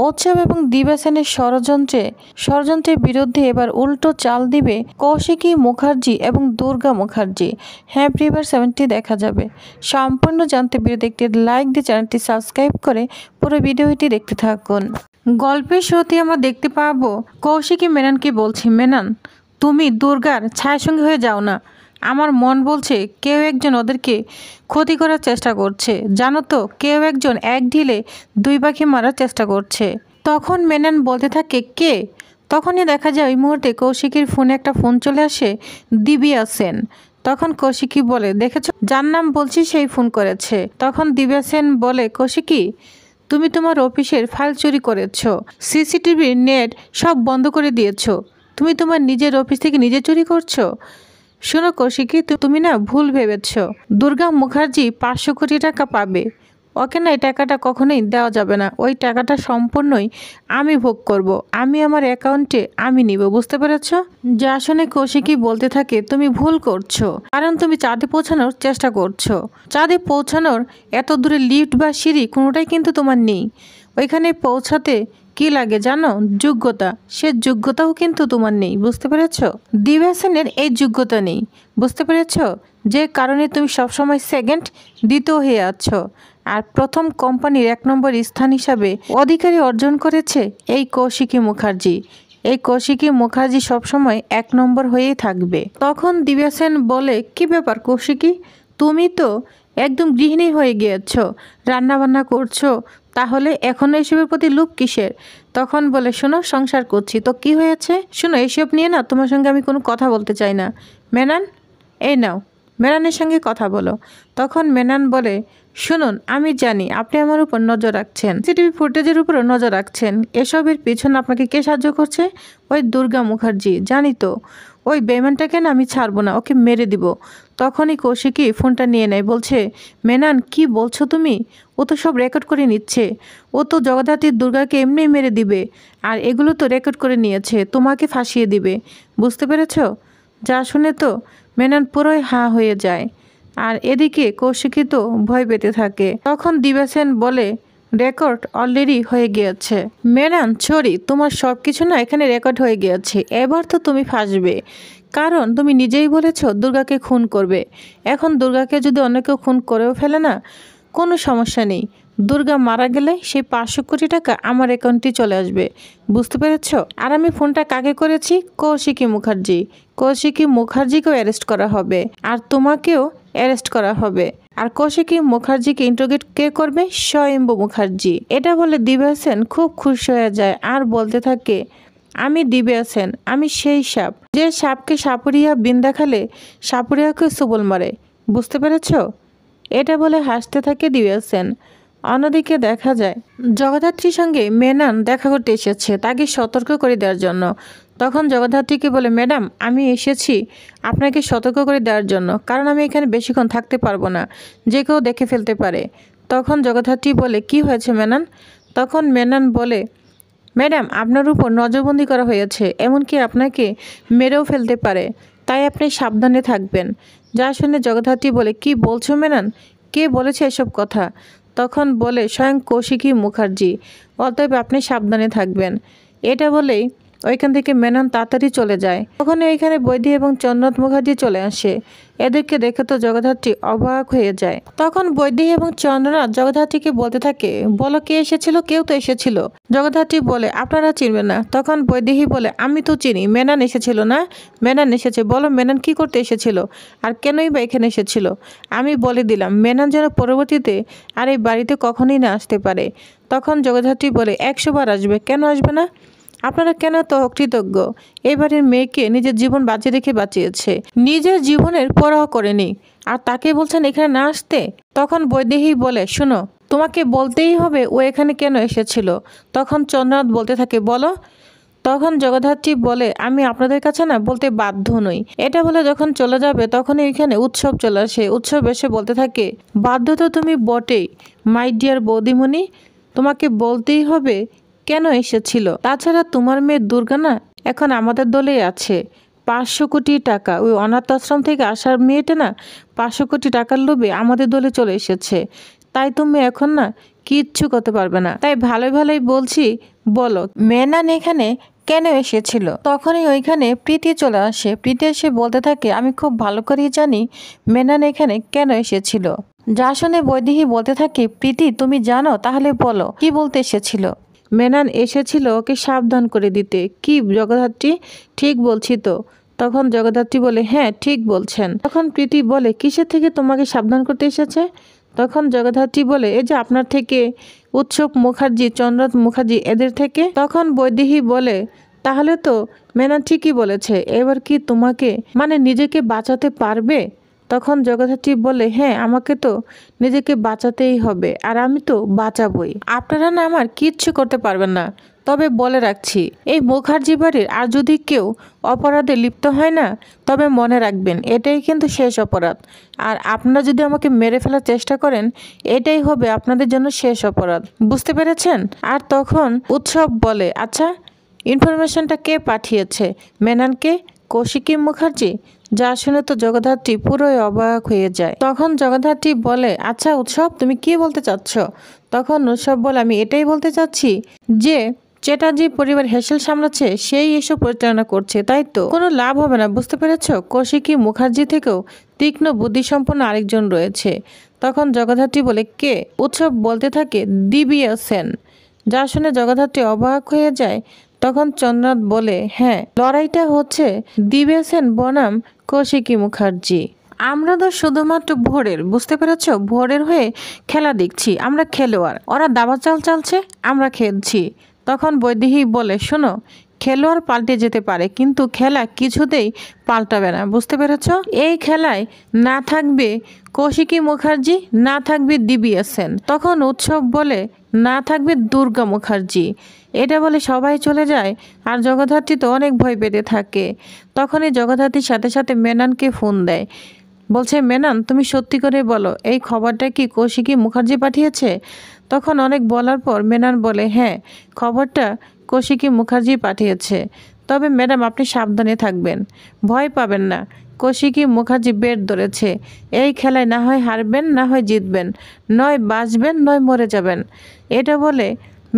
উৎসব এবং দিবা সেনের ষড়যন্ত্রের বিরুদ্ধে এবার উল্টো চাল দিবে কৌশিকী মুখার্জি এবং দুর্গা মুখার্জি। হ্যাঁ ভিউয়ার্স, এমনটি দেখা যাবে। সম্পূর্ণ জানতে ভিডিওতে একটি লাইক দিয়ে চ্যানেলটি সাবস্ক্রাইব করে পুরো ভিডিওটি দেখতে থাকুন। গল্পের শুরুতে আমরা দেখতে পাবো কৌশিকী মেননকে বলছে, মেনন তুমি দুর্গার ছায়াসঙ্গী হয়ে যাও না। আমার মন বলছে কেউ একজন ওদেরকে ক্ষতি করার চেষ্টা করছে। জানো তো, কেউ একজন এক ঢিলে দুই পাখি মারার চেষ্টা করছে। তখন মেনন বলতে থাকে কে? তখনই দেখা যায় ওই মুহূর্তে কৌশিকীর ফোনে একটা ফোন চলে আসে দিব্যা সেন। তখন কৌশিকী বলে, দেখেছো যার নাম বলছি সেই ফোন করেছে। তখন দিব্যা সেন বলে, কৌশিকী তুমি তোমার অফিসের ফাইল চুরি করেছো, সিসিটিভির নেট সব বন্ধ করে দিয়েছো, তুমি তোমার নিজের অফিস থেকে নিজে চুরি করছো। শোনো কৌশিকী, তুমি না ভুল ভেবেছ। দুর্গা মুখার্জি 500 কোটি টাকা পাবে। ওকে না এই টাকাটা কখনোই দেওয়া যাবে না। ওই টাকাটা সম্পূর্ণই আমি ভোগ করব, আমি আমার অ্যাকাউন্টে আমি নিব, বুঝতে পেরেছ? যা শুনে কৌশিকী বলতে থাকে, তুমি ভুল করছো, কারণ তুমি চাঁদে পৌঁছানোর চেষ্টা করছো। চাঁদে পৌঁছানোর এত দূরে লিফট বা সিঁড়ি কোনোটাই কিন্তু তোমার নেই। ওইখানে পৌঁছাতে কি লাগে জানো? যোগ্যতা। সে যোগ্যতাও কিন্তু তোমার নেই, বুঝতে পেরেছ? দিব্যা সেনের এই যোগ্যতা নেই, বুঝতে পেরেছ? যে কারণে তুমি সবসময় সেকেন্ড, দ্বিতীয় হয়ে আছো। আর প্রথম কোম্পানির 1 নম্বর স্থান হিসাবে অধিকারী অর্জন করেছে এই কৌশিকী মুখার্জি। এই কৌশিকী মুখার্জি সবসময় 1 নম্বর হয়েই থাকবে। তখন দিব্যা সেন বলে, কি ব্যাপার কৌশিকী, তুমি তো একদম গৃহিণী হয়ে গিয়েছো, রান্নাবান্না করছো, তাহলে এখনো এসবের প্রতি লোভ কিসের? তখন বলে, শোনো সংসার করছি তো কি হয়েছে, শোনো এসব নিয়ে না তোমার সঙ্গে আমি কোনো কথা বলতে চাই না। মেনন এই নাও, মেননের সঙ্গে কথা বলো। তখন মেনন বলে, শুনুন আমি জানি আপনি আমার উপর নজর রাখছেন, সিসিটিভি ফুটেজের উপরও নজর রাখছেন। এসবের পিছনে আপনাকে কে সাহায্য করছে? ওই দুর্গা মুখার্জি, জানি তো। ওই বেইমানটাকে না আমি ছাড়বো না, ওকে মেরে দিব। তখনই কৌশিকী ফোনটা নিয়ে নেয়, বলছে, মেনন কি বলছো তুমি? ও তো সব রেকর্ড করে নিচ্ছে। ও তো জগদ্ধাত্রীর দুর্গাকে এমনি মেরে দিবে, আর এগুলো তো রেকর্ড করে নিয়েছে, তোমাকে ফাঁসিয়ে দিবে, বুঝতে পেরেছ? যা শুনে তো মেনন পুরোই হাঁ হয়ে যায়। আর এদিকে কৌশিকী তো ভয় পেতে থাকে। তখন দিব্যা সেন বলে, রেকর্ড অলরেডি হয়ে গিয়েছে। মেনন সরি, তোমার সব কিছু না এখানে রেকর্ড হয়ে গিয়েছে। এবার তো তুমি ফাঁসবে, কারণ তুমি নিজেই বলেছ দুর্গাকে খুন করবে। এখন দুর্গাকে যদি অন্য কেউ খুন করেও ফেলে না, কোনো সমস্যা নেই। দুর্গা মারা গেলে সেই 500 কোটি টাকা আমার অ্যাকাউন্টে চলে আসবে, বুঝতে পেরেছ? আর আমি ফোনটা কাকে করেছি? কৌশিকী মুখার্জি। কৌশিকী মুখার্জিকেও অ্যারেস্ট করা হবে, আর তোমাকেও অ্যারেস্ট করা হবে। আর কৌশিকী মুখার্জিকে ইন্টারোগেট কে করবে? স্বয়ম্ভু মুখার্জি। এটা বলে দিব্যা সেন খুব খুশি হয়ে যায় আর বলতে থাকে, আমি দিব্যা সেন, আমি সেই সাপ যে সাপকে সাপুরিয়া বিন্দা খালে সাপুরিয়াকে সবল মারে, বুঝতে পেরেছ? এটা বলে হাসতে থাকে দিব্যা সেন। অন্যদিকে দেখা যায় জগদ্ধাত্রীর সঙ্গে মেনন দেখা করতে এসেছে তাকে সতর্ক করে দেওয়ার জন্য। তখন জগদ্ধাত্রীকে বলে, ম্যাডাম আমি এসেছি আপনাকে সতর্ক করে দেওয়ার জন্য, কারণ আমি এখানে বেশিক্ষণ থাকতে পারবো না, যে কেউ দেখে ফেলতে পারে। তখন জগদ্ধাত্রী বলে, কি হয়েছে মেনন? তখন মেনন বলে, ম্যাডাম আপনার উপর নজরবন্দি করা হয়েছে, এমনকি আপনাকে মেরেও ফেলতে পারে, তাই আপনি সাবধানে থাকবেন। যা শুনে জগদ্ধাত্রী বলে, কি বলছো মেনন, কে বলেছে এসব কথা? তখন বলে, স্বয়ং কৌশিকী মুখার্জি, অতএব আপনি সাবধানে থাকবেন। এটা বলেই ওইখান থেকে মেনন তাড়াতাড়ি চলে যায়। তখন ওইখানে বৈদী এবং চন্দ্রনাথ মুখার্জি চলে আসে। এদেরকে দেখে তো জগদ্ধাত্রী অবাক হয়ে যায়। তখন বৈদী এবং চন্দ্রনাথ জগদ্ধাত্রীকে বলতে থাকে, বলো কে এসেছিল? কেউ তো এসেছিল। জগদ্ধাত্রী বলে, আপনারা চিনবেন না। তখন বৈদেহী বলে, আমি তো চিনি, মেনন এসেছিল না? মেনন এসেছে। বলো মেনন কি করতে এসেছিল, আর কেনই বা এখানে এসেছিল? আমি বলে দিলাম মেনন যেন পরবর্তীতে আর এই বাড়িতে কখনোই না আসতে পারে। তখন জগদ্ধাত্রী বলে, 100 বার আসবে, কেন আসবে না? আপনারা কেন তো অকৃতজ্ঞ? এবারের মেয়েকে নিজের জীবন বাঁচিয়ে রেখে বাঁচিয়েছে, নিজের জীবনের পরোয়া করেনি, আর তাকে বলছেন এখানে না আসতে? তখন বৈদেহী বলে, শোনো তোমাকে বলতেই হবে ও এখানে কেন এসেছিল। তখন চন্দ্রনাথ বলতে থাকে, বলো। তখন জগদ্ধাত্রী বলে, আমি আপনাদের কাছে না বলতে বাধ্য নই। এটা বলে যখন চলে যাবে তখন এখানে উৎসব চলে আসে। উৎসব এসে বলতে থাকে, বাধ্য তো তুমি বটেই মাই ডিয়ার বৌদিমণি, তোমাকে বলতেই হবে কেন এসেছিল। তাছাড়া তোমার মেয়ে দুর্গা না এখন আমাদের দলেই আছে। 500 কোটি টাকা, ওই অনাথ আশ্রম থেকে আসার মেয়েটা না 500 কোটি টাকার লোভে আমাদের দলে চলে এসেছে। তাই তুমি এখন না কিচ্ছু করতে পারবে না। তাই ভালোই ভালোই বলছি, বলো মেনান এখানে কেন এসেছিল? তখনই ওইখানে প্রীতি চলে আসে। প্রীতি এসে বলতে থাকে, আমি খুব ভালো করেই জানি মেনান এখানে কেন এসেছিল। যা শুনে বৈদেহী বলতে থাকে, প্রীতি তুমি জানো? তাহলে বলো কি বলতে এসেছিল। মেনান এসেছিল ওকে সাবধান করে দিতে। কি জগদ্ধাত্রী, ঠিক বলছি তো? তখন জগদ্ধাত্রী বলে, হ্যাঁ ঠিক বলছেন। তখন প্রীতি বলে, কিসের থেকে তোমাকে সাবধান করতে এসেছে? তখন জগদ্ধাত্রী বলে, এই যে আপনার থেকে, উৎসব মুখার্জি, চন্দ্রনাথ মুখার্জি, এদের থেকে। তখন বৈদেহী বলে, তাহলে তো মেনান ঠিকই বলেছে, এবার কি তোমাকে মানে নিজেকে বাঁচাতে পারবে? তখন জগদ্ধাত্রী বলে, হ্যাঁ আমাকে তো নিজেকে বাঁচাতেই হবে, আর আমি তো বাঁচাবই। আপনারা না আমার কিচ্ছু করতে পারবেন না। তবে বলে রাখছি, এই মুখার্জি বাড়ির আর যদি কেউ অপরাধে লিপ্ত হয় না, তবে মনে রাখবেন এটাই কিন্তু শেষ অপরাধ। আর আপনারা যদি আমাকে মেরে ফেলার চেষ্টা করেন, এটাই হবে আপনাদের জন্য শেষ অপরাধ। বুঝতে পেরেছেন? আর তখন উৎসব বলে, আচ্ছা ইনফরমেশনটা কে পাঠিয়েছে? মেনানকে? কৌশিকী মুখার্জি? যা শুনে তো জগদ্ধাত্রী পুরোই অবাক হয়ে যায়। তখন জগদ্ধাত্রী বলে, আচ্ছা উৎসব তুমি কি বলতে চাচ্ছ? তখন উৎসব বলে, আমি এটাই বলতে চাচ্ছি যে চ্যাটার্জি পরিবার হেসেল সামলাচ্ছে, সেই এসব পরিচালনা করছে, তাই তো কোনো লাভ হবে না। বুঝতে পেরেছ? কৌশিকী মুখার্জি থেকেও তীক্ষ্ণ বুদ্ধিসম্পন্ন আরেকজন রয়েছে। তখন জগদ্ধাত্রী বলে, কে? উৎসব বলতে থাকে, দিব্যা সেন। যা শুনে জগদ্ধাত্রী অবাক হয়ে যায়। তখন চন্দ্রনাথ বলে, হ্যাঁ লড়াইটা হচ্ছে দিব্যা সেন বনাম কৌশিকী মুখার্জি। আমরা তো শুধুমাত্র ভোরের, বুঝতে পেরেছ? ভোরের হয়ে খেলা দেখছি, আমরা খেলোয়াড়। ওরা দাবা চাল চালছে, আমরা খেলছি। তখন বৈদেহী বলে, শোনো খেলোয়াড় পাল্টে যেতে পারে, কিন্তু খেলা কিছুতেই পাল্টাবে না। বুঝতে পেরেছ? এই খেলায় না থাকবে কৌশিকী মুখার্জি, না থাকবে দিব্যা সেন। তখন উৎসব বলে, না থাকবে দুর্গা মুখার্জি। এটা বলে সবাই চলে যায়। আর জগদ্ধাত্রী তো অনেক ভয় পেতে থাকে। তখনই জগদ্ধাত্রীর সাথে সাথে মেনানকে ফোন দেয়। বলছে, মেনান তুমি সত্যি করে বলো, এই খবরটা কি কৌশিকী মুখার্জি পাঠিয়েছে? তখন অনেক বলার পর মেনান বলে, হ্যাঁ খবরটা কৌশিকী মুখার্জি পাঠিয়েছে। তবে ম্যাডাম আপনি সাবধানে থাকবেন, ভয় পাবেন না। কৌশিকী মুখার্জি বেট ধরেছে, এই খেলায় না হয় হারবেন, না হয় জিতবেন, নয় বাঁচবেন, নয় মরে যাবেন। এটা বলে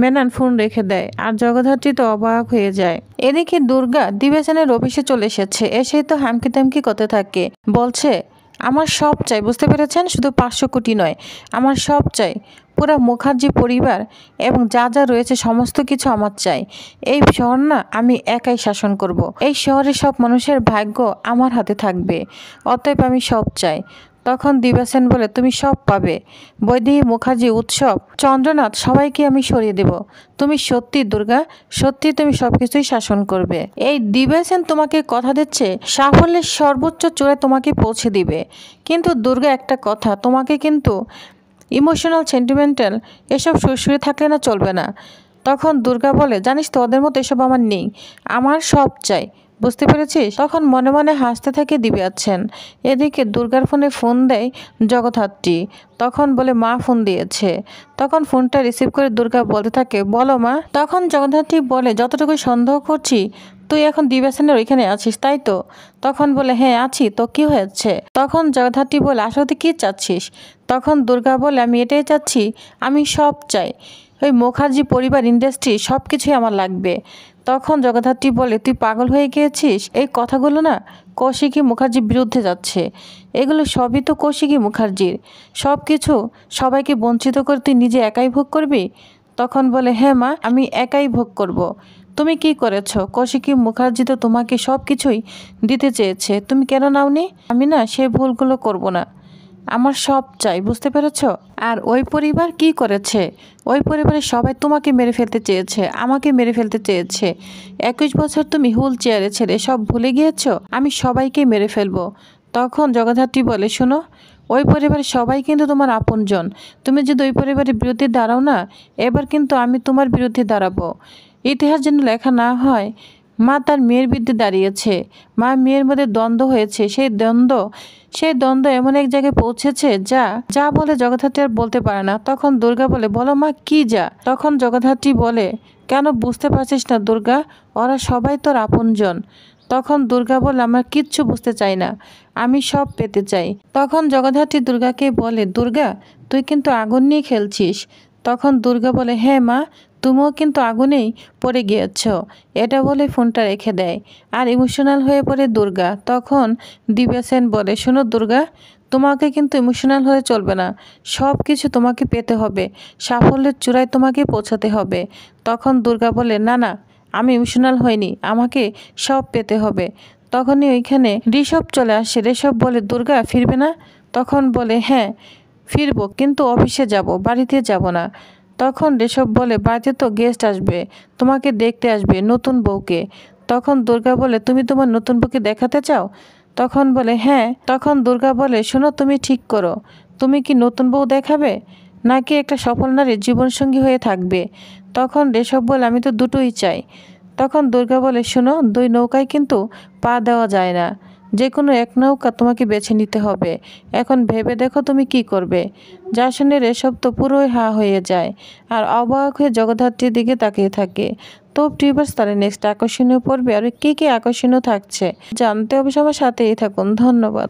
মেনান ফোন রেখে দেয়। আর জগদ্ধাত্রী তো অবাক হয়ে যায়। এদিকে দুর্গা দিব্যা সেনের অফিসে চলে এসেছে। এসেই তো হামকি তামকি করতে থাকে। বলছে, আমার সব চাই। বুঝতে পেরেছেন? শুধু 500 কোটি নয়, আমার সব চাই। পুরো মুখার্জি পরিবার এবং যা যা রয়েছে সমস্ত কিছু আমার চাই। এই শহর না আমি একাই শাসন করব। এই শহরের সব মানুষের ভাগ্য আমার হাতে থাকবে। অতএব আমি সব চাই। তখন দিব্যা সেন বলে, তুমি সব পাবে। বৈদেহী মুখার্জি, উৎসব, চন্দ্রনাথ সবাইকে আমি সরিয়ে দেব। তুমি সত্যি দুর্গা, সত্যি তুমি সবকিছুই শাসন করবে। এই দিব্যা সেন তোমাকে কথা দিচ্ছে সাফল্যের সর্বোচ্চ চূড়ায় তোমাকে পৌঁছে দিবে। কিন্তু দুর্গা একটা কথা, তোমাকে কিন্তু ইমোশনাল, সেন্টিমেন্টাল এসব শুয়ে থাকলে না চলবে না। তখন দুর্গা বলে, জানিস তো ওদের মতো এসব আমার নেই, আমার সব চাই। বুঝতে পেরেছিস? তখন মনে মনে হাসতে থাকে দিব্যা সেন। এদিকে দুর্গার ফোনে ফোন দেয় জগদ্ধাত্রী। তখন বলে, মা ফোন দিয়েছে। তখন ফোনটা রিসিভ করে দুর্গা বলতে থাকে, বলো মা। তখন জগদ্ধাত্রী বলে, যতটুকু সন্দেহ করছি তুই এখন দিব্যা সেনের ওইখানে আছিস, তাই তো? তখন বলে, হ্যাঁ আছি, তো কি হয়েছে? তখন জগদ্ধাত্রী বলে, আসলে কি চাচ্ছিস? তখন দুর্গা বলে, আমি এটাই চাচ্ছি, আমি সব চাই। ওই মুখার্জি পরিবার, ইন্ডাস্ট্রি সব কিছুই আমার লাগবে। তখন জগদ্ধাত্রী বলে, তুই পাগল হয়ে গিয়েছিস? এই কথাগুলো না কৌশিকী মুখার্জির বিরুদ্ধে যাচ্ছে। এগুলো সবই তো কৌশিকী মুখার্জির। সব কিছু সবাইকে বঞ্চিত করে তুই নিজে একাই ভোগ করবি? তখন বলে, হ্যাঁ মা আমি একাই ভোগ করব। তুমি কি করেছ? কৌশিকী মুখার্জি তো তোমাকে সব কিছুই দিতে চেয়েছে, তুমি কেন নাওনি? আমি না সে ভুলগুলো করব না, আমার সব চাই। বুঝতে পেরেছ? আর ওই পরিবার কি করেছে? ওই পরিবারের সবাই তোমাকে মেরে ফেলতে চেয়েছে, আমাকে মেরে ফেলতে চেয়েছে। 21 বছর তুমি হুল চেয়ারে ছেড়ে সব ভুলে গিয়েছো? আমি সবাইকে মেরে ফেলবো। তখন জগদ্ধাত্রী বলে, শোনো ওই পরিবারের সবাই কিন্তু তোমার আপনজন। তুমি যদি ওই পরিবারের বিরুদ্ধে দাঁড়াও না, এবার কিন্তু আমি তোমার বিরুদ্ধে দাঁড়াবো। ইতিহাস যেন লেখা না হয় মা তার মেয়ের বিরুদ্ধে দাঁড়িয়েছে, মা মেয়ের মধ্যে দ্বন্দ্ব হয়েছে। সেই দ্বন্দ্ব এমন এক জায়গায় পৌঁছেছে যা যা বলে জগদ্ধাত্রী আর বলতে পারে না। তখন দুর্গা বলে, বলো মা কি যা? তখন জগদ্ধাত্রী বলে, কেন বুঝতে পারছিস না দুর্গা? ওরা সবাই তোর আপনজন। তখন দুর্গা বলে আমার কিচ্ছু বুঝতে চাই না, আমি সব পেতে চাই। তখন জগদ্ধাত্রী দুর্গাকে বলে, দুর্গা তুই কিন্তু আগুন নিয়ে খেলছিস। তখন দুর্গা বলে, হ্যাঁ মা, তুমিও কিন্তু আগুনেই পড়ে গিয়েছ। এটা বলে ফোনটা রেখে দেয় আর ইমোশনাল হয়ে পড়ে দুর্গা। তখন দিব্যা সেন বলে, শোনো দুর্গা, তোমাকে কিন্তু ইমোশনাল হয়ে চলবে না, সব কিছু তোমাকে পেতে হবে, সাফল্যের চূড়ায় তোমাকে পৌঁছাতে হবে। তখন দুর্গা বলে, না না, আমি ইমোশনাল হইনি, আমাকে সব পেতে হবে। তখনই ওইখানে ঋষভ চলে আসে। ঋষভ বলে, দুর্গা ফিরবে না? তখন বলে, হ্যাঁ ফিরবো, কিন্তু অফিসে যাব, বাড়িতে যাব না। তখন ঋষভ বলে, বাড়িতে তো গেস্ট আসবে, তোমাকে দেখতে আসবে, নতুন বউকে। তখন দুর্গা বলে, তুমি তোমার নতুন বউকে দেখাতে চাও? তখন বলে, হ্যাঁ। তখন দুর্গা বলে, শোনো তুমি ঠিক করো, তুমি কি নতুন বউ দেখাবে নাকি একটা সফল নারীর জীবনসঙ্গী হয়ে থাকবে? তখন ঋষভ বলে, আমি তো দুটোই চাই। তখন দুর্গা বলে, শোনো, দুই নৌকায় কিন্তু পা দেওয়া যায় না, যে কোনো এক নৌকা তোমাকে বেছে নিতে হবে, এখন ভেবে দেখো তুমি কি করবে। যা শুনে ঋষভ তো পুরোই হা হয়ে যায় আর অবাক হয়ে জগদ্ধাত্রীর দিকে তাকিয়ে থাকে। তো টিউবার্স, তাহলে নেক্সট আকর্ষণীয় পড়বে আর কি কি আকর্ষণীয় থাকছে জানতে অবশ্য আমার সাথেই থাকুন। ধন্যবাদ।